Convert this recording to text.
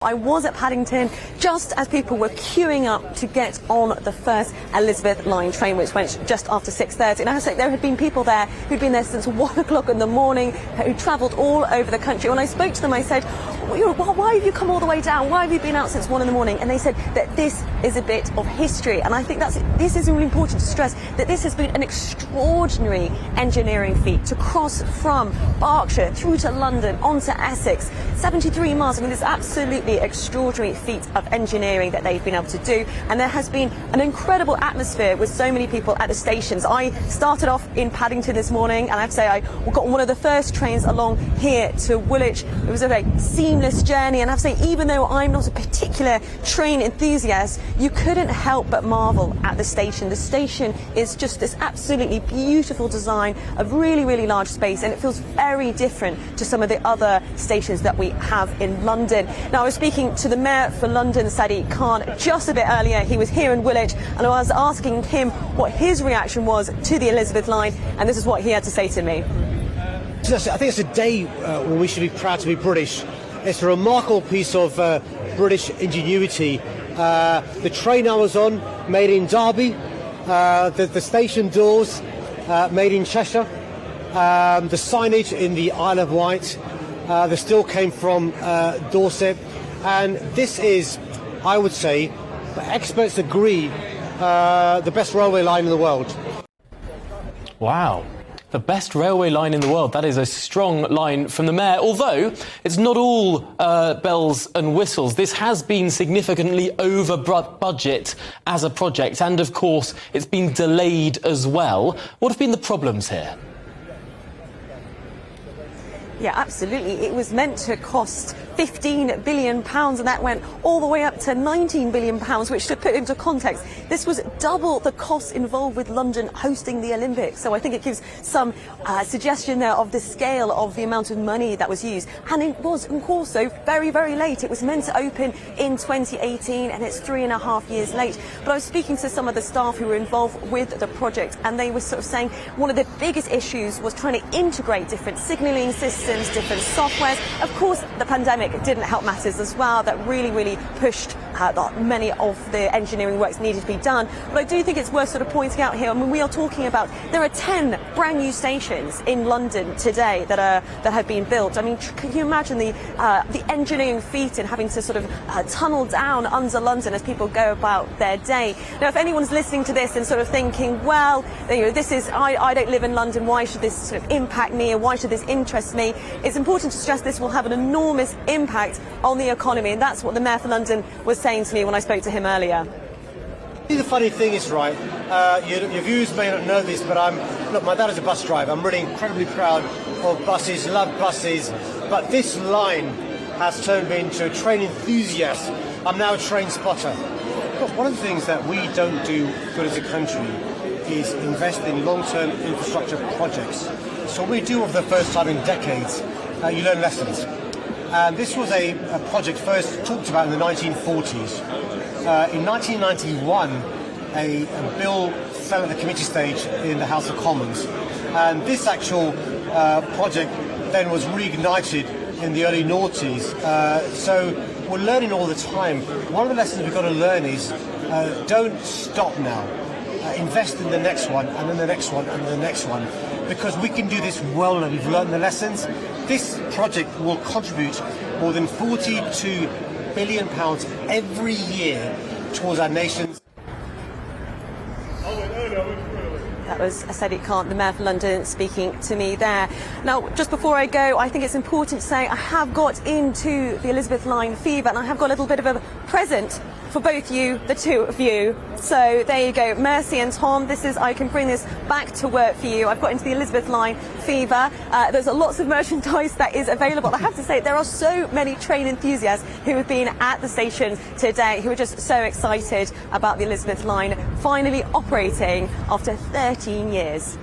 I was at Paddington just as people were queuing up to get on the first Elizabeth line train, which went just after 6:30. And I have to say, there had been people there who'd been there since 1 o'clock in the morning, who travelled all over the country. When I spoke to them, I said, why have you come all the way down? Why have you been out since 1 in the morning? And they said that this is a bit of history. And I think this is really important to stress, that this has been an extraordinary engineering feat to cross from Berkshire through to London onto Essex. 73 miles. I mean, it's absolutely extraordinary feat of engineering that they've been able to do, and there has been an incredible atmosphere with so many people at the stations. I started off in Paddington this morning, and I have to say I got on one of the first trains along here to Woolwich. It was a very seamless journey, and I have to say, even though I'm not a particular train enthusiast, you couldn't help but marvel at the station. The station is just this absolutely beautiful design of really, really large space, and it feels very different to some of the other stations that we have in London. Now, I was speaking to the Mayor for London, Sadiq Khan, just a bit earlier. He was here in Woolwich, and I was asking him what his reaction was to the Elizabeth line, and this is what he had to say to me. I think it's a day when we should be proud to be British. It's a remarkable piece of British ingenuity. The train I was on, made in Derby, the station doors, made in Cheshire, the signage in the Isle of Wight, the still came from Dorset. And this is, I would say, experts agree, the best railway line in the world. Wow. The best railway line in the world. That is a strong line from the Mayor. Although it's not all bells and whistles. This has been significantly over budget as a project. And, of course, it's been delayed as well. What have been the problems here? Yeah, absolutely. It was meant to cost £15 billion, and that went all the way up to £19 billion, which, to put into context, this was double the cost involved with London hosting the Olympics. So I think it gives some suggestion there of the scale of the amount of money that was used. And it was also very, very late. It was meant to open in 2018, and it's 3.5 years late. But I was speaking to some of the staff who were involved with the project, and they were sort of saying one of the biggest issues was trying to integrate different signalling systems, different softwares. Of course, the pandemic didn't help matters as well. That really pushed many of the engineering works needed to be done. But I do think it's worth sort of pointing out here, I mean, we are talking about, there are 10 brand new stations in London today that have been built. I mean, can you imagine the engineering feat in having to sort of tunnel down under London as people go about their day? Now, if anyone's listening to this and sort of thinking, well, you know, this is, I don't live in London, why should this sort of impact me, or why should this interest me? It's important to stress this will have an enormous impact on the economy, and that's what the Mayor for London was saying to me when I spoke to him earlier. The funny thing is, right, your viewers may not know this, but look, my dad is a bus driver. I'm really incredibly proud of buses, love buses, but this line has turned me into a train enthusiast. I'm now a train spotter. Look, one of the things that we don't do good as a country is invest in long-term infrastructure projects. So we do for the first time in decades, you learn lessons. And this was a project first talked about in the 1940s. In 1991, a bill fell at the committee stage in the House of Commons. And this actual project then was reignited in the early noughties. So we're learning all the time. One of the lessons we've got to learn is don't stop now. Invest in the next one, and then the next one, and the next one, because we can do this well, and we've learned the lessons. This project will contribute more than £42 billion every year towards our nation's. That was Sadiq Khan, the Mayor for London, speaking to me there. Now, just before I go, I think it's important to say I have got into the Elizabeth line fever, and I have got a little bit of a present for both you, the two of you. So there you go, Mercy and Tom. I can bring this back to work for you. I've got into the Elizabeth line fever. There's lots of merchandise that is available. I have to say, there are so many train enthusiasts who have been at the station today who are just so excited about the Elizabeth line finally operating after 13 years.